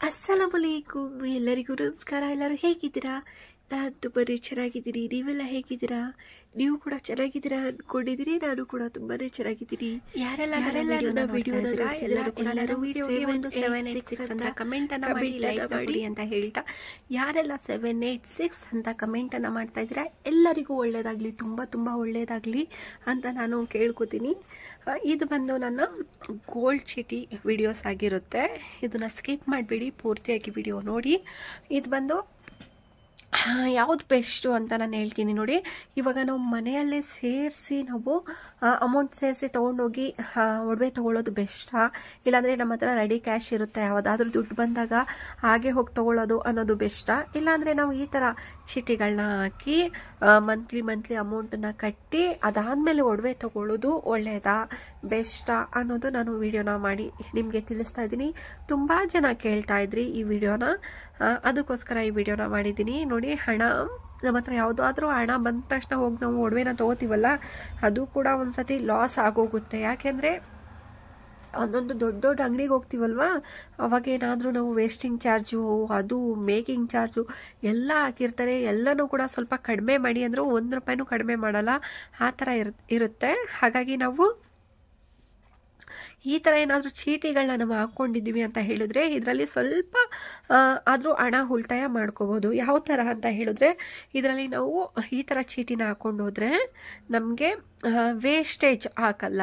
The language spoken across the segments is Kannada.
ಅಸ್ಸಲಾಮುಅಲೈಕುಂ ಎಲ್ಲರಿಗೂ ನಮಸ್ಕಾರ. ಎಲ್ಲರೂ ಹೇಗಿದ್ದೀರಾ? ನಾನು ತುಂಬಾ ಚೆನ್ನಾಗಿದ್ದೀನಿ. ನೀವೆಲ್ಲ ಹೇಗಿದ್ದೀರಾ? ನೀವು ಕೂಡ ಚೆನ್ನಾಗಿದ್ದೀರಾ ಅನ್ಕೊಂಡಿದ್ದೀನಿ. ನಾನು ಕೂಡ ತುಂಬಾನೇ ಚೆನ್ನಾಗಿದ್ದೀನಿ. ಯಾರೆಲ್ಲ ನನ್ನ ವಿಡಿಯೋನ ಎಲ್ಲರೂ ವಿಡಿಯೋಗೆ ಒಂದು 786 ಅಂತ ಕಮೆಂಟ್ ಅನ್ನ ಮಾಡಿ ಲೈಕ್ ಮಾಡಿ ಅಂತ ಹೇಳ್ತಾ, ಯಾರೆಲ್ಲ 786 ಅಂತ ಕಮೆಂಟ್ ಅನ್ನ ಮಾಡ್ತಾ ಇದ್ದೀರಾ ಎಲ್ಲರಿಗೂ ಒಳ್ಳೇದಾಗ್ಲಿ, ತುಂಬಾ ತುಂಬಾ ಒಳ್ಳೇದಾಗ್ಲಿ ಅಂತ ನಾನು ಕೇಳ್ಕೊತೀನಿ. ಇದು ಬಂದು ನನ್ನ ಗೋಲ್ಡ್ ಚೀಟಿ ವಿಡಿಯೋಸ್ ಆಗಿರುತ್ತೆ. ಇದನ್ನ ಸ್ಕಿಪ್ ಮಾಡಬೇಡಿ, ಪೂರ್ತಿಯಾಗಿ ವಿಡಿಯೋ ನೋಡಿ. ಇದು ಬಂದು ಯಾವ್ದು ಬೆಸ್ಟು ಅಂತ ನಾನು ಹೇಳ್ತೀನಿ ನೋಡಿ. ಇವಾಗ ನಾವು ಮನೆಯಲ್ಲೇ ಸೇರಿಸಿ ನಾವು ಅಮೌಂಟ್ ಸೇರಿಸಿ ತೊಗೊಂಡೋಗಿ ಒಡವೆ ತೊಗೊಳ್ಳೋದು ಬೆಸ್ಟಾ, ಇಲ್ಲಾಂದರೆ ನಮ್ಮ ಹತ್ರ ರೆಡಿ ಕ್ಯಾಶ್ ಇರುತ್ತೆ, ಯಾವುದಾದ್ರೂ ದುಡ್ಡು ಬಂದಾಗ ಹಾಗೆ ಹೋಗಿ ತೊಗೊಳ್ಳೋದು ಅನ್ನೋದು ಬೆಸ್ಟಾ, ಇಲ್ಲಾಂದರೆ ನಾವು ಈ ಥರ ಚೀಟಿಗಳನ್ನ ಹಾಕಿ ಮಂತ್ಲಿ ಅಮೌಂಟನ್ನು ಕಟ್ಟಿ ಅದಾದಮೇಲೆ ಒಡವೆ ತೊಗೊಳ್ಳೋದು ಒಳ್ಳೆಯದಾ ಬೆಸ್ಟಾ ಅನ್ನೋದು ನಾನು ವಿಡಿಯೋನ ಮಾಡಿ ನಿಮಗೆ ತಿಳಿಸ್ತಾ ಇದ್ದೀನಿ. ತುಂಬ ಜನ ಕೇಳ್ತಾ ಇದ್ರಿ ಈ ವಿಡಿಯೋನ, ಅದಕ್ಕೋಸ್ಕರ ಈ ವಿಡಿಯೋನ ಮಾಡಿದ್ದೀನಿ ನೋಡಿ. ಹಣ ನಮ್ಮ ಹತ್ರ ಯಾವುದಾದ್ರೂ ಹಣ ಬಂದ ತಕ್ಷಣ ಹೋಗಿ ನಾವು ಒಡವೆನ ತೊಗೋತೀವಲ್ಲ, ಅದು ಕೂಡ ಒಂದ್ಸತಿ ಲಾಸ್ ಆಗೋಗುತ್ತೆ. ಯಾಕೆಂದರೆ ಒಂದೊಂದು ದೊಡ್ಡ ದೊಡ್ಡ ಅಂಗಡಿಗೆ ಹೋಗ್ತೀವಲ್ವಾ, ಅವಾಗ ಏನಾದರೂ ನಾವು ವೇಸ್ಟಿಂಗ್ ಚಾರ್ಜು, ಅದು ಮೇಕಿಂಗ್ ಚಾರ್ಜು ಎಲ್ಲ ಹಾಕಿರ್ತಾರೆ. ಎಲ್ಲನೂ ಕೂಡ ಸ್ವಲ್ಪ ಕಡಿಮೆ ಮಾಡಿ ಅಂದರೂ 1 ರೂಪಾಯಿನೂ ಕಡಿಮೆ ಮಾಡಲ್ಲ, ಆ ಥರ ಇರುತ್ತೆ. ಹಾಗಾಗಿ ನಾವು ಈ ಥರ ಏನಾದರೂ ಚೀಟಿಗಳನ್ನ ನಾವು ಹಾಕ್ಕೊಂಡಿದ್ದೀವಿ ಅಂತ ಹೇಳಿದ್ರೆ ಇದರಲ್ಲಿ ಸ್ವಲ್ಪ ಆದರೂ ಹಣ ಉಳಿತಾಯ ಮಾಡ್ಕೋಬೋದು. ಯಾವ ಥರ ಅಂತ ಹೇಳಿದ್ರೆ, ಇದರಲ್ಲಿ ನಾವು ಈ ಥರ ಚೀಟಿನ ಹಾಕ್ಕೊಂಡು ಹೋದರೆ ನಮಗೆ ವೇಸ್ಟೇಜ್ ಹಾಕಲ್ಲ,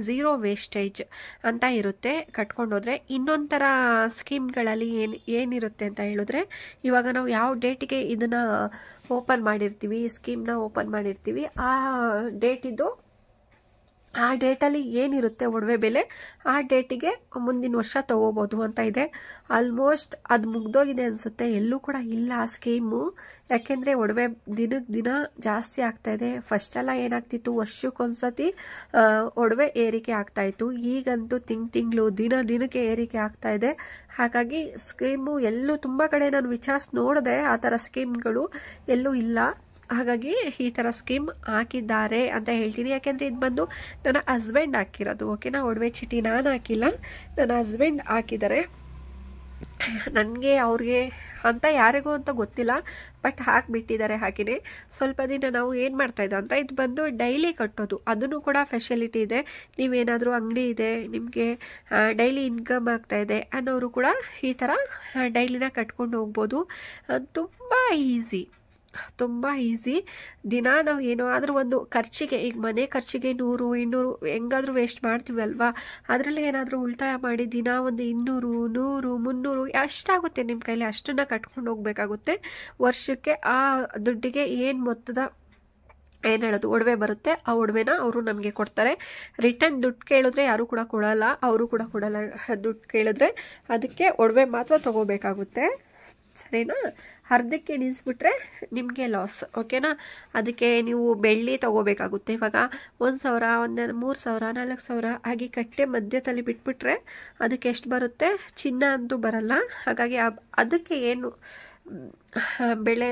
0 ವೇಸ್ಟೇಜ್ ಅಂತ ಇರುತ್ತೆ ಕಟ್ಕೊಂಡು ಹೋದರೆ. ಇನ್ನೊಂದು ಥರ ಸ್ಕೀಮ್ಗಳಲ್ಲಿ ಏನಿರುತ್ತೆ ಅಂತ ಹೇಳಿದ್ರೆ, ಇವಾಗ ನಾವು ಯಾವ ಡೇಟಿಗೆ ಇದನ್ನು ಓಪನ್ ಮಾಡಿರ್ತೀವಿ, ಸ್ಕೀಮ್ನ ಓಪನ್ ಮಾಡಿರ್ತೀವಿ, ಆ ಡೇಟಿದ್ದು ಆ ಡೇಟಲ್ಲಿ ಏನಿರುತ್ತೆ ಒಡವೆ ಬೆಲೆ, ಆ ಡೇಟಿಗೆ ಮುಂದಿನ ವರ್ಷ ತೊಗೋಬೋದು ಅಂತ ಇದೆ. ಆಲ್ಮೋಸ್ಟ್ ಅದು ಮುಗ್ದೋಗಿದೆ ಅನಿಸುತ್ತೆ, ಎಲ್ಲೂ ಕೂಡ ಇಲ್ಲ ಆ ಸ್ಕೀಮು. ಯಾಕೆಂದರೆ ಒಡವೆ ದಿನಕ್ಕೆ ದಿನ ಜಾಸ್ತಿ ಆಗ್ತಾ ಇದೆ. ಫಸ್ಟೆಲ್ಲ ಏನಾಗ್ತಿತ್ತು, ವರ್ಷಕ್ಕೊಂದ್ಸತಿ ಒಡವೆ ಏರಿಕೆ ಆಗ್ತಾಯಿತ್ತು. ಈಗಂತೂ ತಿಂಗಳು ದಿನಕ್ಕೆ ಏರಿಕೆ ಆಗ್ತಾ ಇದೆ. ಹಾಗಾಗಿ ಸ್ಕೀಮು ಎಲ್ಲೂ ತುಂಬ ಕಡೆ ನಾನು ವಿಚಾರಿಸಿ ನೋಡಿದೆ, ಆ ಥರ ಸ್ಕೀಮ್ಗಳು ಎಲ್ಲೂ ಇಲ್ಲ. ಹಾಗಾಗಿ ಈ ಥರ ಸ್ಕೀಮ್ ಹಾಕಿದ್ದಾರೆ ಅಂತ ಹೇಳ್ತೀನಿ. ಯಾಕೆಂದರೆ ಇದು ಬಂದು ನನ್ನ ಹಸ್ಬೆಂಡ್ ಹಾಕಿರೋದು, ಓಕೆನಾ. ಒಡವೆ ಚೀಟಿ ನಾನು ಹಾಕಿಲ್ಲ, ನನ್ನ ಹಸ್ಬೆಂಡ್ ಹಾಕಿದ್ದಾರೆ. ನನಗೆ ಅವ್ರಿಗೆ ಅಂತ ಯಾರಿಗೂ ಅಂತ ಗೊತ್ತಿಲ್ಲ, ಬಟ್ ಹಾಕಿಬಿಟ್ಟಿದ್ದಾರೆ. ಹಾಗೆಯೇ ಸ್ವಲ್ಪ ದಿನ ನಾವು ಏನು ಮಾಡ್ತಾಯಿದ್ದೋ ಅಂತ, ಇದು ಬಂದು ಡೈಲಿ ಕಟ್ಟೋದು, ಅದನ್ನು ಕೂಡ ಫೆಸಿಲಿಟಿ ಇದೆ. ನೀವೇನಾದರೂ ಅಂಗಡಿ ಇದೆ, ನಿಮಗೆ ಡೈಲಿ ಇನ್ಕಮ್ ಆಗ್ತಾಯಿದೆ ಅನ್ನೋರು ಕೂಡ ಈ ಥರ ಡೈಲಿನ ಕಟ್ಕೊಂಡು ಹೋಗ್ಬೋದು. ತುಂಬ ಈಸಿ. ದಿನ ನಾವು ಏನೋ ಆದರೂ ಒಂದು ಖರ್ಚಿಗೆ, ಈಗ ಮನೆ ಖರ್ಚಿಗೆ 100, 200 ಹೆಂಗಾದರೂ ವೇಸ್ಟ್ ಮಾಡ್ತೀವಿ ಅಲ್ವಾ, ಅದರಲ್ಲಿ ಏನಾದರೂ ಉಳಿತಾಯ ಮಾಡಿ ದಿನ ಒಂದು 200, 100, 300 ಎಷ್ಟಾಗುತ್ತೆ ನಿಮ್ಮ ಕೈಲಿ ಅಷ್ಟನ್ನು ಕಟ್ಕೊಂಡು ಹೋಗ್ಬೇಕಾಗುತ್ತೆ. ವರ್ಷಕ್ಕೆ ಆ ದುಡ್ಡಿಗೆ ಏನು ಮೊತ್ತದ ಏನು ಹೇಳೋದು ಒಡವೆ ಬರುತ್ತೆ, ಆ ಒಡವೆನ ಅವರು ನಮಗೆ ಕೊಡ್ತಾರೆ. ರಿಟರ್ನ್ ದುಡ್ಡು ಕೇಳಿದ್ರೆ ಯಾರೂ ಕೂಡ ಕೊಡಲ್ಲ, ಅವರು ಕೂಡ ಕೊಡಲ್ಲ. ದುಡ್ಡು ಕೇಳಿದ್ರೆ ಅದಕ್ಕೆ ಒಡವೆ ಮಾತ್ರ ತೊಗೋಬೇಕಾಗುತ್ತೆ, ಸರಿನಾ. ಅರ್ಧಕ್ಕೆ ನಿಲ್ಲಿಸ್ಬಿಟ್ರೆ ನಿಮಗೆ ಲಾಸ್, ಓಕೆನಾ. ಅದಕ್ಕೆ ನೀವು ಬೆಳ್ಳಿ ತೊಗೋಬೇಕಾಗುತ್ತೆ. ಇವಾಗ 1,000, 3,000, 4,000 ಹಾಗೆ ಕಟ್ಟೆ ಮಧ್ಯದಲ್ಲಿ ಬಿಟ್ಬಿಟ್ರೆ ಅದಕ್ಕೆ ಎಷ್ಟು ಬರುತ್ತೆ, ಚಿನ್ನ ಅಂತೂ ಬರಲ್ಲ. ಹಾಗಾಗಿ ಅದಕ್ಕೆ ಏನು ಬೆಳೆ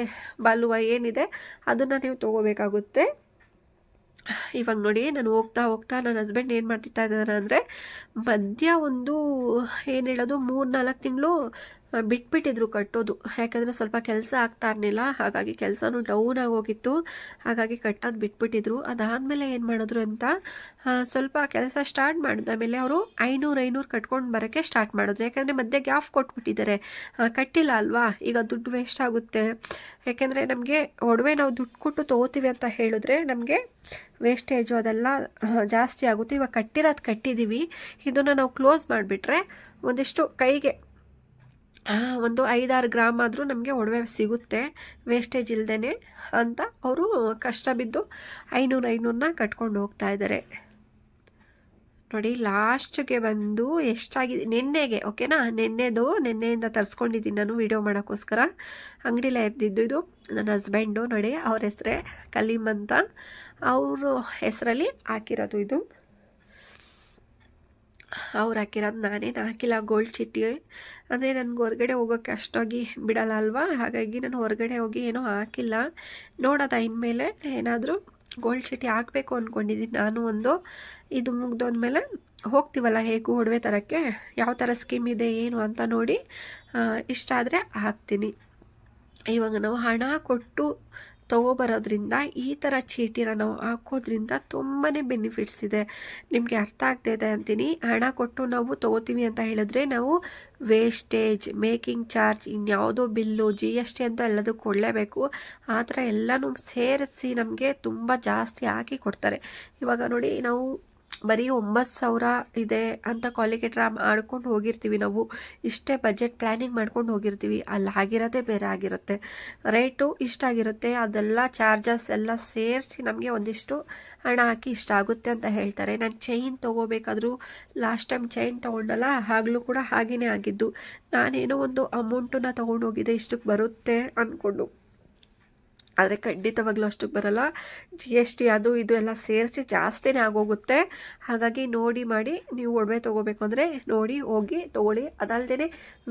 ಬಾಳುವ ಏನಿದೆ ಅದನ್ನು ನೀವು ತೊಗೋಬೇಕಾಗುತ್ತೆ. ಇವಾಗ ನೋಡಿ, ನಾನು ಹೋಗ್ತಾ ನನ್ನ ಹಸ್ಬೆಂಡ್ ಏನು ಮಾಡ್ತಿರ್ತಾ ಇದ್ದಾರೆ ಅಂದರೆ, ಮಧ್ಯ ಒಂದು ಏನು ಹೇಳೋದು 3-4 ತಿಂಗಳು ಬಿಟ್ಬಿಟ್ಟಿದ್ರು ಕಟ್ಟೋದು. ಯಾಕಂದರೆ ಸ್ವಲ್ಪ ಕೆಲಸ ಆಗ್ತಾ ಇರಲಿಲ್ಲ, ಹಾಗಾಗಿ ಕೆಲಸನೂ ಡೌನ್ ಆಗೋಗಿತ್ತು. ಹಾಗಾಗಿ ಕಟ್ಟೋದು ಬಿಟ್ಬಿಟ್ಟಿದ್ರು. ಅದಾದಮೇಲೆ ಏನು ಮಾಡಿದ್ರು ಅಂತ, ಸ್ವಲ್ಪ ಕೆಲಸ ಸ್ಟಾರ್ಟ್ ಮಾಡಿದ ಮೇಲೆ ಅವರು 500 ಕಟ್ಕೊಂಡು ಬರೋಕ್ಕೆ ಸ್ಟಾರ್ಟ್ ಮಾಡಿದ್ರು. ಯಾಕಂದರೆ ಮಧ್ಯೆ ಗ್ಯಾಪ್ ಕೊಟ್ಬಿಟ್ಟಿದ್ದಾರೆ, ಕಟ್ಟಿಲ್ಲ ಅಲ್ವಾ, ಈಗ ದುಡ್ಡು ವೇಸ್ಟ್ ಆಗುತ್ತೆ. ಯಾಕೆಂದರೆ ನಮಗೆ ಒಡವೆ ನಾವು ದುಡ್ಡು ಕೊಟ್ಟು ತೊಗೋತೀವಿ ಅಂತ ಹೇಳಿದ್ರೆ ನಮಗೆ ವೇಸ್ಟೇಜು ಅದೆಲ್ಲ ಜಾಸ್ತಿ ಆಗುತ್ತೆ. ಇವಾಗ ಕಟ್ಟಿದ್ದೀವಿ, ಇದನ್ನು ನಾವು ಕ್ಲೋಸ್ ಮಾಡಿಬಿಟ್ರೆ ಒಂದಿಷ್ಟು ಕೈಗೆ ಒಂದು 5-6 ಗ್ರಾಮ್ ಆದರೂ ನಮಗೆ ಒಡವೆ ಸಿಗುತ್ತೆ ವೇಸ್ಟೇಜ್ ಇಲ್ಲದೇ ಅಂತ ಅವರು ಕಷ್ಟ ಬಿದ್ದು 500 ಕಟ್ಕೊಂಡು ಹೋಗ್ತಾ ಇದ್ದಾರೆ ನೋಡಿ. ಲಾಸ್ಟ್ಗೆ ಬಂದು ಎಷ್ಟಾಗಿದೆ ನೆನ್ನೆಗೆ, ಓಕೆನಾ. ನೆನ್ನೆಯಿಂದ ತರಿಸ್ಕೊಂಡಿದ್ದೀನಿ ನಾನು ವಿಡಿಯೋ ಮಾಡೋಕ್ಕೋಸ್ಕರ. ಅಂಗಡಿಲೇ ಇದ್ದಿದ್ದು ಇದು. ನನ್ನ ಹಸ್ಬೆಂಡು ನೋಡಿ, ಅವ್ರ ಹೆಸರೇ ಕಲೀಮ್ ಅಂತ, ಅವರು ಹೆಸರಲ್ಲಿ ಹಾಕಿರೋದು ಇದು. ಅವ್ರು ಹಾಕಿರೋದು, ನಾನೇನು ಹಾಕಿಲ್ಲ ಗೋಲ್ಡ್ ಚೀಟಿ. ಅಂದರೆ ನನಗೆ ಹೊರಗಡೆ ಹೋಗೋಕ್ಕೆ ಅಷ್ಟಾಗಿ ಬಿಡಲ್ಲ ಅಲ್ವಾ, ಹಾಗಾಗಿ ನಾನು ಹೊರಗಡೆ ಹೋಗಿ ಏನೂ ಹಾಕಿಲ್ಲ. ನೋಡೋದ ಇನ್ಮೇಲೆ ಏನಾದರೂ ಗೋಲ್ಡ್ ಚೀಟಿ ಹಾಕಬೇಕು ಅಂದ್ಕೊಂಡಿದ್ದೀನಿ ನಾನು. ಇದು ಮುಗ್ದೋದ್ಮೇಲೆ ಹೋಗ್ತೀವಲ್ಲ ಹೇಗೂ ಒಡವೆ ತರಕ್ಕೆ ಯಾವ ಥರ ಸ್ಕೀಮ್ ಇದೆ ಏನು ಅಂತ ನೋಡಿ ಇಷ್ಟ ಆದರೆ ಹಾಕ್ತೀನಿ. ಇವಾಗ ನಾವು ಹಣ ಕೊಟ್ಟು ತೊಗೊಬರೋದ್ರಿಂದ ಈ ಥರ ಚೀಟಿನ ನಾವು ಹಾಕೋದ್ರಿಂದ ತುಂಬಾ ಬೆನಿಫಿಟ್ಸ್ ಇದೆ. ನಿಮಗೆ ಅರ್ಥ ಆಗ್ತಾಯಿದೆ ಅಂತೀನಿ. ಹಣ ಕೊಟ್ಟು ನಾವು ತೊಗೋತೀವಿ ಅಂತ ಹೇಳಿದ್ರೆ ನಾವು ವೇಸ್ಟೇಜ್, ಮೇಕಿಂಗ್ ಚಾರ್ಜ್, ಇನ್ಯಾವುದೋ ಬಿಲ್ಲು, GST ಅಂತ ಎಲ್ಲದಕ್ಕೂ ಕೊಡಲೇಬೇಕು. ಆ ಥರ ಎಲ್ಲನೂ ಸೇರಿಸಿ ನಮಗೆ ತುಂಬ ಜಾಸ್ತಿ ಹಾಕಿ ಕೊಡ್ತಾರೆ. ಇವಾಗ ನೋಡಿ, ನಾವು ಬರೀ 9,000 ಇದೆ ಅಂತ ಕಾಲಿಕೇಟ್ರ ಮಾಡ್ಕೊಂಡು ಹೋಗಿರ್ತೀವಿ. ನಾವು ಇಷ್ಟೇ ಬಜೆಟ್ ಪ್ಲ್ಯಾನಿಂಗ್ ಮಾಡ್ಕೊಂಡು ಹೋಗಿರ್ತೀವಿ. ಅಲ್ಲಿ ಆಗಿರೋದೇ ಬೇರೆ ಆಗಿರುತ್ತೆ, ರೇಟು ಇಷ್ಟ ಆಗಿರುತ್ತೆ. ಅದೆಲ್ಲ ಚಾರ್ಜಸ್ ಎಲ್ಲ ಸೇರಿಸಿ ನಮಗೆ ಒಂದಿಷ್ಟು ಹಣ ಹಾಕಿ ಇಷ್ಟ ಆಗುತ್ತೆ ಅಂತ ಹೇಳ್ತಾರೆ. ನಾನು ಚೈನ್ ತೊಗೋಬೇಕಾದ್ರೂ ಲಾಸ್ಟ್ ಟೈಮ್ ಚೈನ್ ತೊಗೊಂಡಲ್ಲ, ಆಗಲೂ ಕೂಡ ಹಾಗೇ ಆಗಿದ್ದು. ನಾನೇನೋ ಒಂದು ಅಮೌಂಟನ್ನ ತೊಗೊಂಡು ಹೋಗಿದ್ದೆ ಇಷ್ಟಕ್ಕೆ ಬರುತ್ತೆ ಅಂದ್ಕೊಂಡು, ಆದರೆ ಖಂಡಿತವಾಗ್ಲೂ ಅಷ್ಟಕ್ಕೆ ಬರಲ್ಲ. GST ಅದು ಇದು ಎಲ್ಲ ಸೇರಿಸಿ ಜಾಸ್ತಿನೇ ಆಗೋಗುತ್ತೆ. ಹಾಗಾಗಿ ನೋಡಿ ಮಾಡಿ ನೀವು ಒಡವೆ ತೊಗೋಬೇಕು ಅಂದರೆ ನೋಡಿ ಹೋಗಿ ತೊಗೊಳ್ಳಿ. ಅದಲ್ಲದೆ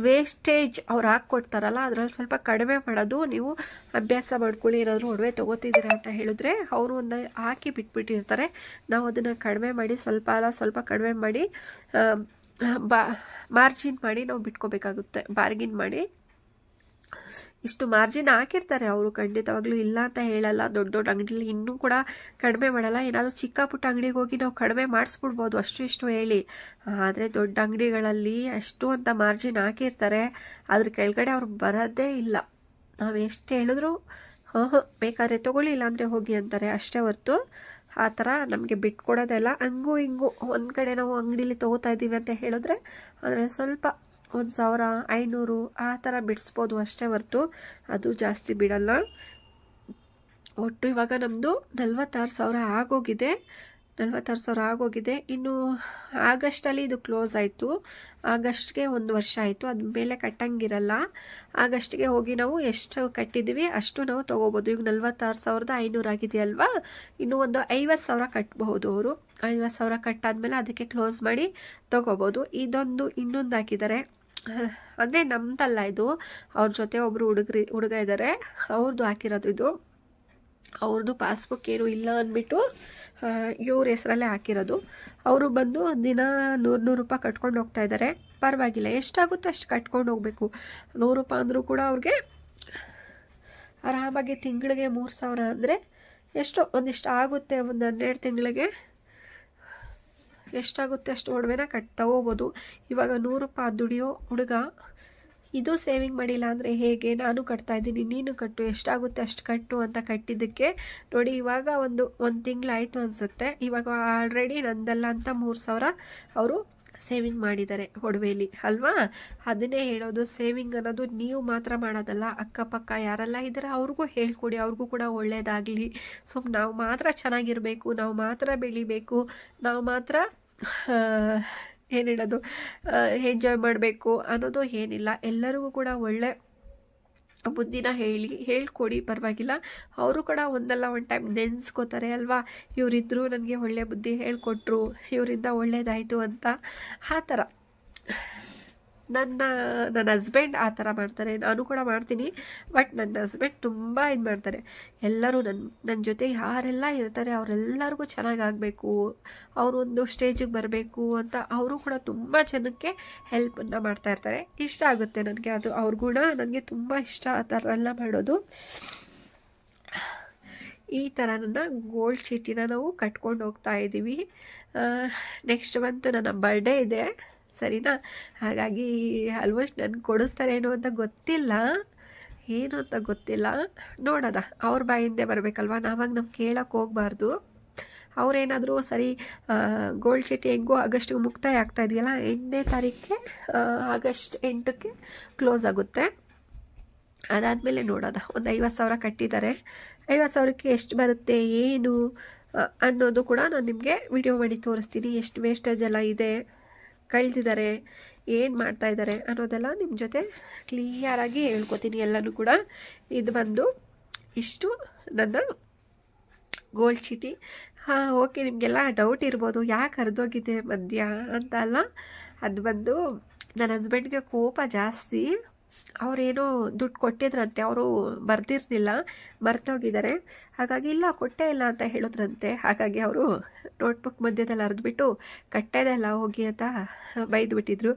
ವೇಸ್ಟೇಜ್ ಅವ್ರು ಹಾಕ್ಕೊಡ್ತಾರಲ್ಲ, ಅದರಲ್ಲಿ ಸ್ವಲ್ಪ ಕಡಿಮೆ ಮಾಡೋದು ನೀವು ಅಭ್ಯಾಸ ಮಾಡ್ಕೊಳ್ಳಿ. ಏನಾದರೂ ಒಡವೆ ತೊಗೋತಿದ್ದೀರಾ ಅಂತ ಹೇಳಿದ್ರೆ ಅವರು ಒಂದು ಹಾಕಿ ಬಿಟ್ಬಿಟ್ಟಿರ್ತಾರೆ. ನಾವು ಅದನ್ನು ಕಡಿಮೆ ಮಾಡಿ ಸ್ವಲ್ಪ ಕಡಿಮೆ ಮಾಡಿ ಮಾರ್ಜಿನ್ ಮಾಡಿ ನಾವು ಬಿಟ್ಕೋಬೇಕಾಗುತ್ತೆ. ಬಾರ್ಗಿನ್ ಮಾಡಿ ಇಷ್ಟು ಮಾರ್ಜಿನ್ ಹಾಕಿರ್ತಾರೆ ಅವರು, ಖಂಡಿತವಾಗ್ಲೂ ಇಲ್ಲ ಅಂತ ಹೇಳಲ್ಲ. ದೊಡ್ಡ ದೊಡ್ಡ ಅಂಗಡಿಲಿ ಇನ್ನೂ ಕೂಡ ಕಡಿಮೆ ಮಾಡಲ್ಲ. ಏನಾದರೂ ಚಿಕ್ಕ ಪುಟ್ಟ ಅಂಗಡಿಗೆ ಹೋಗಿ ನಾವು ಕಡಿಮೆ ಮಾಡಿಸ್ಬಿಡ್ಬೋದು ಅಷ್ಟು ಇಷ್ಟು ಹೇಳಿ. ಆದರೆ ದೊಡ್ಡ ಅಂಗಡಿಗಳಲ್ಲಿ ಅಷ್ಟು ಅಂತ ಮಾರ್ಜಿನ್ ಹಾಕಿರ್ತಾರೆ, ಅದ್ರ ಕೆಳಗಡೆ ಅವ್ರು ಬರೋದೇ ಇಲ್ಲ. ನಾವು ಎಷ್ಟು ಹೇಳಿದ್ರು ಬೇಕಾದ್ರೆ ತೊಗೊಳ್ಳಿ, ಇಲ್ಲಾಂದರೆ ಹೋಗಿ ಅಂತಾರೆ ಅಷ್ಟೇ ಹೊರ್ತು ಆ ಥರ ನಮಗೆ ಬಿಟ್ಕೊಡೋದೆಲ್ಲ. ಹಂಗೂ ಹಿಂಗೂ ಒಂದು ಕಡೆ ನಾವು ಅಂಗಡೀಲಿ ತೊಗೋತಾ ಇದ್ದೀವಿ ಅಂತ ಹೇಳಿದ್ರೆ ಅದರಲ್ಲಿ ಸ್ವಲ್ಪ 1,500 ಆ ಥರ ಬಿಡಿಸ್ಬೋದು ಅಷ್ಟೇ ಹೊರ್ತು ಅದು ಜಾಸ್ತಿ ಬಿಡಲ್ಲ. ಒಟ್ಟು ಇವಾಗ ನಮ್ಮದು 46,000 ಆಗೋಗಿದೆ. 46,000 ಆಗೋಗಿದೆ. ಇನ್ನು ಆಗಸ್ಟಲ್ಲಿ ಇದು ಕ್ಲೋಸ್ ಆಯಿತು. ಆಗಸ್ಟ್ಗೆ 1 ವರ್ಷ ಆಯಿತು. ಅದ್ಮೇಲೆ ಕಟ್ಟಂಗಿರಲ್ಲ. ಆಗಸ್ಟ್ಗೆ ಹೋಗಿ ನಾವು ಎಷ್ಟು ಕಟ್ಟಿದ್ದೀವಿ ಅಷ್ಟು ನಾವು ತೊಗೋಬೋದು. ಈಗ 46,500 ಆಗಿದೆಯಲ್ವಾ, ಇನ್ನು ಒಂದು 50,000 ಕಟ್ಟಬಹುದು ಅವರು. 50,000 ಕಟ್ಟಾದ್ಮೇಲೆ ಅದಕ್ಕೆ ಕ್ಲೋಸ್ ಮಾಡಿ ತೊಗೋಬೋದು. ಇನ್ನೊಂದು ಹಾಕಿದ್ದಾರೆ, ಅಂದರೆ ನಮ್ದಲ್ಲ ಇದು, ಅವ್ರ ಜೊತೆ ಒಬ್ಬರು ಹುಡುಗ ಇದ್ದಾರೆ, ಅವ್ರದ್ದು ಹಾಕಿರೋದು ಇದು. ಅವ್ರದ್ದು ಪಾಸ್ಬುಕ್ ಏನು ಇಲ್ಲ ಅಂದ್ಬಿಟ್ಟು ಇವ್ರ ಹೆಸರಲ್ಲೇ ಹಾಕಿರೋದು. ಅವರು ಬಂದು ದಿನ 100 ರೂಪಾಯಿ ಕಟ್ಕೊಂಡು ಹೋಗ್ತಾ ಇದ್ದಾರೆ. ಪರವಾಗಿಲ್ಲ, ಎಷ್ಟಾಗುತ್ತೆ ಅಷ್ಟು ಕಟ್ಕೊಂಡು ಹೋಗಬೇಕು. 100 ರೂಪಾಯಿ ಅಂದರೂ ಕೂಡ ಅವ್ರಿಗೆ ಆರಾಮಾಗಿ ತಿಂಗಳಿಗೆ 3,000 ಅಂದರೆ ಎಷ್ಟೋ ಒಂದಿಷ್ಟು ಆಗುತ್ತೆ. ಒಂದು 12 ತಿಂಗಳಿಗೆ ಎಷ್ಟಾಗುತ್ತೆ ಅಷ್ಟು ಒಡವೆನ ತಗೋಬೋದು. ಇವಾಗ 100 ರೂಪಾಯಿ ದುಡಿಯೋ ಹುಡುಗ ಇದು ಸೇವಿಂಗ್ ಮಾಡಿಲ್ಲ ಅಂದರೆ ಹೇಗೆ? ನಾನು ಕಟ್ತಾ ಇದ್ದೀನಿ, ನೀನು ಕಟ್ಟು, ಎಷ್ಟಾಗುತ್ತೆ ಅಷ್ಟು ಕಟ್ಟು ಅಂತ ಕಟ್ಟಿದ್ದಕ್ಕೆ ನೋಡಿ ಇವಾಗ ಒಂದು ತಿಂಗಳಾಯಿತು ಅನಿಸುತ್ತೆ. ಇವಾಗ ಆಲ್ರೆಡಿ ನಂದಲ್ಲ ಅಂತ 3,000 ಅವರು ಸೇವಿಂಗ್ ಮಾಡಿದ್ದಾರೆ ಒಡವೆಲಿ ಅಲ್ವಾ. ಅದನ್ನೇ ಹೇಳೋದು, ಸೇವಿಂಗ್ ಅನ್ನೋದು ನೀವು ಮಾತ್ರ ಮಾಡೋದಲ್ಲ, ಅಕ್ಕಪಕ್ಕ ಯಾರೆಲ್ಲ ಇದ್ದಾರೆ ಅವ್ರಿಗೂ ಹೇಳ್ಕೊಡಿ, ಅವ್ರಿಗೂ ಕೂಡ ಒಳ್ಳೆಯದಾಗಲಿ. ನಾವು ಮಾತ್ರ ಚೆನ್ನಾಗಿರಬೇಕು, ನಾವು ಮಾತ್ರ ಬೆಳಿಬೇಕು, ನಾವು ಮಾತ್ರ ಏನು ಹೇಳೋದು ಎಂಜಾಯ್ ಮಾಡಬೇಕು ಅನ್ನೋದು ಏನಿಲ್ಲ. ಎಲ್ಲರಿಗೂ ಕೂಡ ಒಳ್ಳೆ ಬುದ್ಧಿನ ಹೇಳ್ಕೊಡಿ, ಪರವಾಗಿಲ್ಲ. ಅವರು ಕೂಡ ಒಂದಲ್ಲ ಒಂದು ಟೈಮ್ ನೆನೆಸ್ಕೋತಾರೆ ಅಲ್ವಾ, ಇವರಿದ್ದರು ನನಗೆ ಒಳ್ಳೆ ಬುದ್ಧಿ ಹೇಳ್ಕೊಟ್ರು, ಇವರಿಂದ ಒಳ್ಳೇದಾಯಿತು ಅಂತ. ಆ ಥರ ನನ್ನ ಹಸ್ಬೆಂಡ್ ಆ ಥರ ಮಾಡ್ತಾರೆ, ನಾನು ಕೂಡ ಮಾಡ್ತೀನಿ. ಬಟ್ ನನ್ನ ಹಸ್ಬೆಂಡ್ ತುಂಬ ಇದು ಮಾಡ್ತಾರೆ. ಎಲ್ಲರೂ ನನ್ನ ಜೊತೆ ಯಾರೆಲ್ಲ ಇರ್ತಾರೆ ಅವರೆಲ್ಲರಿಗೂ ಚೆನ್ನಾಗಾಗಬೇಕು, ಅವರು ಒಂದು ಸ್ಟೇಜಿಗೆ ಬರಬೇಕು ಅಂತ ಅವರು ಕೂಡ ತುಂಬ ಜನಕ್ಕೆ ಹೆಲ್ಪನ್ನು ಮಾಡ್ತಾಯಿರ್ತಾರೆ. ಇಷ್ಟ ಆಗುತ್ತೆ ನನಗೆ ಅದು, ಅವ್ರ ಗುಣ ನನಗೆ ತುಂಬ ಇಷ್ಟ, ಆ ಥರ ಎಲ್ಲ ಮಾಡೋದು. ಈ ಥರ ನನ್ನ ಗೋಲ್ಡ್ ಚೀಟಿನ ನಾವು ಕಟ್ಕೊಂಡು ಹೋಗ್ತಾ ಇದ್ದೀವಿ. ನೆಕ್ಸ್ಟ್ ಮಂತ್ ನನ್ನ ಬರ್ಡೇ ಇದೆ, ಸರಿನಾ? ಹಾಗಾಗಿ ಆಲ್ಮೋಸ್ಟ್ ನನಗೆ ಕೊಡಿಸ್ತಾರೇನೋ ಅಂತ ಗೊತ್ತಿಲ್ಲ, ಏನು ಅಂತ ಗೊತ್ತಿಲ್ಲ. ನೋಡೋದ, ಅವ್ರ ಬಾಯಿಂದೆ ಬರಬೇಕಲ್ವ, ನಾವು ಕೇಳೋಕ್ಕೆ ಹೋಗಬಾರ್ದು. ಅವರೇನಾದರೂ ಸರಿ ಗೋಲ್ಡ್ ಚೀಟಿ ಹೆಂಗೋ ಆಗಸ್ಟ್ಗೆ ಮುಕ್ತಾಯ ಆಗ್ತಾ ಇದೆಯಲ್ಲ, 8ನೇ ತಾರೀಕಿಗೆ ಆಗಸ್ಟ್ 8ಕ್ಕೆ ಕ್ಲೋಸ್ ಆಗುತ್ತೆ. ಅದಾದಮೇಲೆ ನೋಡೋದ, ಒಂದು 50,000 ಕಟ್ಟಿದ್ದಾರೆ. 50,000ಕ್ಕೆ ಎಷ್ಟು ಬರುತ್ತೆ ಏನು ಅನ್ನೋದು ಕೂಡ ನಾನು ನಿಮಗೆ ವಿಡಿಯೋ ಮಾಡಿ ತೋರಿಸ್ತೀನಿ. ಎಷ್ಟು ವೇಸ್ಟೇಜ್ ಎಲ್ಲ ಇದೆ, ಕಳ್ದಿದ್ದಾರೆ, ಏನು ಮಾಡ್ತಾಯಿದ್ದಾರೆ ಅನ್ನೋದೆಲ್ಲ ನಿಮ್ಮ ಜೊತೆ ಕ್ಲಿಯರಾಗಿ ಹೇಳ್ಕೊತೀನಿ ಎಲ್ಲನೂ ಕೂಡ. ಇದು ಬಂದು ಇಷ್ಟು ನನ್ನ ಗೋಲ್ಡ್ ಚೀಟಿ. ಓಕೆ, ನಿಮಗೆಲ್ಲ ಡೌಟ್ ಇರ್ಬೋದು ಯಾಕೆ ಹರಿದೋಗಿದೆ ಮಧ್ಯ ಅಂತ ಅಲ್ಲ. ಅದು ಬಂದು ನನ್ನ ಹಸ್ಬೆಂಡ್ಗೆ ಕೋಪ ಜಾಸ್ತಿ. ಅವರೇನೋ ದುಡ್ಡು ಕೊಟ್ಟಿದ್ರಂತೆ, ಅವರು ಬರ್ದಿರಲಿಲ್ಲ, ಮರ್ತೋಗಿದ್ದಾರೆ. ಹಾಗಾಗಿ ಇಲ್ಲ ಕೊಟ್ಟೇ ಇಲ್ಲ ಅಂತ ಹೇಳಿದ್ರಂತೆ. ಹಾಗಾಗಿ ಅವರು ನೋಟ್ಬುಕ್ ಮಧ್ಯದಲ್ಲಿ ಅರ್ದ್ಬಿಟ್ಟು ಕಟ್ಟೋದೆಲ್ಲ ಹೋಗಿ ಅಂತ ಬೈದ್ಬಿಟ್ಟಿದ್ರು.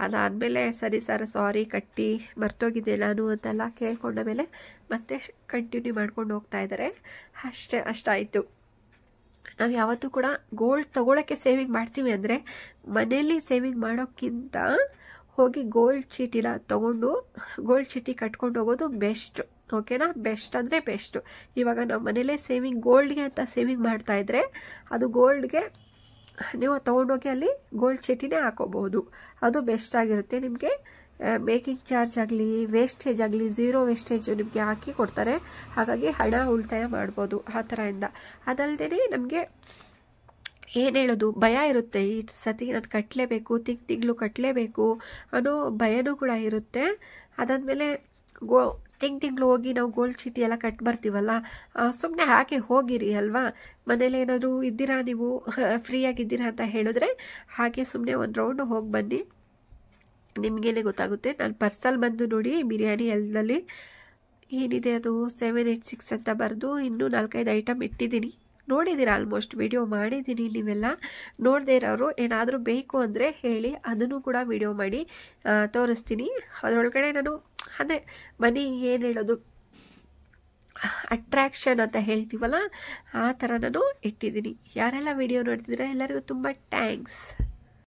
ಅದಾದಮೇಲೆ ಸರಿ ಸರ್ ಸಾರಿ ಕಟ್ಟಿ ಮರ್ತೋಗಿದ್ದೆ ನಾನು ಅಂತೆಲ್ಲ ಕೇಳ್ಕೊಂಡ ಮೇಲೆ ಮತ್ತೆ ಕಂಟಿನ್ಯೂ ಮಾಡ್ಕೊಂಡು ಹೋಗ್ತಾ ಇದ್ದಾರೆ. ಅಷ್ಟಾಯಿತು. ನಾವು ಯಾವತ್ತೂ ಕೂಡ ಗೋಲ್ಡ್ ತೊಗೊಳಕ್ಕೆ ಸೇವಿಂಗ್ ಮಾಡ್ತೀವಿ ಅಂದರೆ ಮನೇಲಿ ಸೇವಿಂಗ್ ಮಾಡೋಕ್ಕಿಂತ ಹೋಗಿ ಗೋಲ್ಡ್ ಚೀಟಿನ ತೊಗೊಂಡು ಗೋಲ್ಡ್ ಚೀಟಿ ಕಟ್ಕೊಂಡು ಹೋಗೋದು ಬೆಸ್ಟ್. ಓಕೆನಾ? ಬೆಸ್ಟ್ ಅಂದರೆ ಬೆಸ್ಟು. ಇವಾಗ ನಾವು ಮನೇಲೇ ಗೋಲ್ಡ್ಗೆ ಅಂತ ಸೇವಿಂಗ್ ಮಾಡ್ತಾ ಇದ್ರೆ ಅದು ಗೋಲ್ಡ್ಗೆ ನೀವು ತೊಗೊಂಡೋಗಿ ಅಲ್ಲಿ ಗೋಲ್ಡ್ ಚೀಟಿನೇ ಹಾಕೋಬಹುದು. ಅದು ಬೆಸ್ಟ್ ಆಗಿರುತ್ತೆ. ನಿಮಗೆ ಮೇಕಿಂಗ್ ಚಾರ್ಜ್ ಆಗಲಿ ವೇಸ್ಟೇಜ್ ಆಗಲಿ ಝೀರೋ ವೇಸ್ಟೇಜ್ ನಿಮಗೆ ಹಾಕಿ ಕೊಡ್ತಾರೆ. ಹಾಗಾಗಿ ಹಣ ಉಳಿತಾಯ ಮಾಡ್ಬೋದು ಆ ಥರದಿಂದ. ಅದಲ್ಲದೆ ನಮಗೆ ಏನು ಹೇಳೋದು ಭಯ ಇರುತ್ತೆ, ಈ ಸತಿ ನಾನು ಕಟ್ಟಲೇಬೇಕು, ತಿಂಗಳು ಕಟ್ಟಲೇಬೇಕು ಅನ್ನೋ ಭಯನೂ ಕೂಡ ಇರುತ್ತೆ. ಅದಾದಮೇಲೆ ತಿಂಗಳು ಹೋಗಿ ನಾವು ಗೋಲ್ಡ್ ಚೀಟಿ ಎಲ್ಲ ಕಟ್ ಬರ್ತೀವಲ್ಲ, ಸುಮ್ಮನೆ ಹಾಗೆ ಹೋಗಿರಿ ಅಲ್ವಾ. ಮನೇಲಿ ಏನಾದರೂ ಇದ್ದೀರಾ ನೀವು ಫ್ರೀಯಾಗಿದ್ದೀರಾ ಅಂತ ಹೇಳಿದ್ರೆ ಹಾಗೆ ಸುಮ್ಮನೆ ಒಂದು ರೌಂಡ್ ಹೋಗಿ ಬನ್ನಿ, ನಿಮಗೇನೆ ಗೊತ್ತಾಗುತ್ತೆ. ನಾನು ಪರ್ಸಲ್ ಬಂದು ನೋಡಿ ಬಿರಿಯಾನಿ ಎಲ್ಲದಲ್ಲಿ ಏನಿದೆ ಅದು 786 ಅಂತ ಬರೆದು ಇನ್ನೂ 4-5 ಐಟಮ್ ಇಟ್ಟಿದ್ದೀನಿ. ನೋಡಿದ್ದೀರಾ, ಆಲ್ಮೋಸ್ಟ್ ವಿಡಿಯೋ ಮಾಡಿದ್ದೀನಿ. ನೀವೆಲ್ಲ ನೋಡದೇ ಇರೋರು ಏನಾದರೂ ಬೇಕು ಅಂದರೆ ಹೇಳಿ, ಅದನ್ನು ಕೂಡ ವಿಡಿಯೋ ಮಾಡಿ ತೋರಿಸ್ತೀನಿ. ಅದರೊಳಗಡೆ ನಾನು ಅದೇ ಮನಿ ಏನು ಹೇಳೋದು ಅಟ್ರಾಕ್ಷನ್ ಅಂತ ಹೇಳ್ತೀವಲ್ಲ ಆ ಥರ ನಾನು ಇಟ್ಟಿದ್ದೀನಿ. ಯಾರೆಲ್ಲ ವಿಡಿಯೋ ನೋಡ್ತಿದ್ರೆ ಎಲ್ಲರಿಗೂ ತುಂಬ ಥ್ಯಾಂಕ್ಸ್.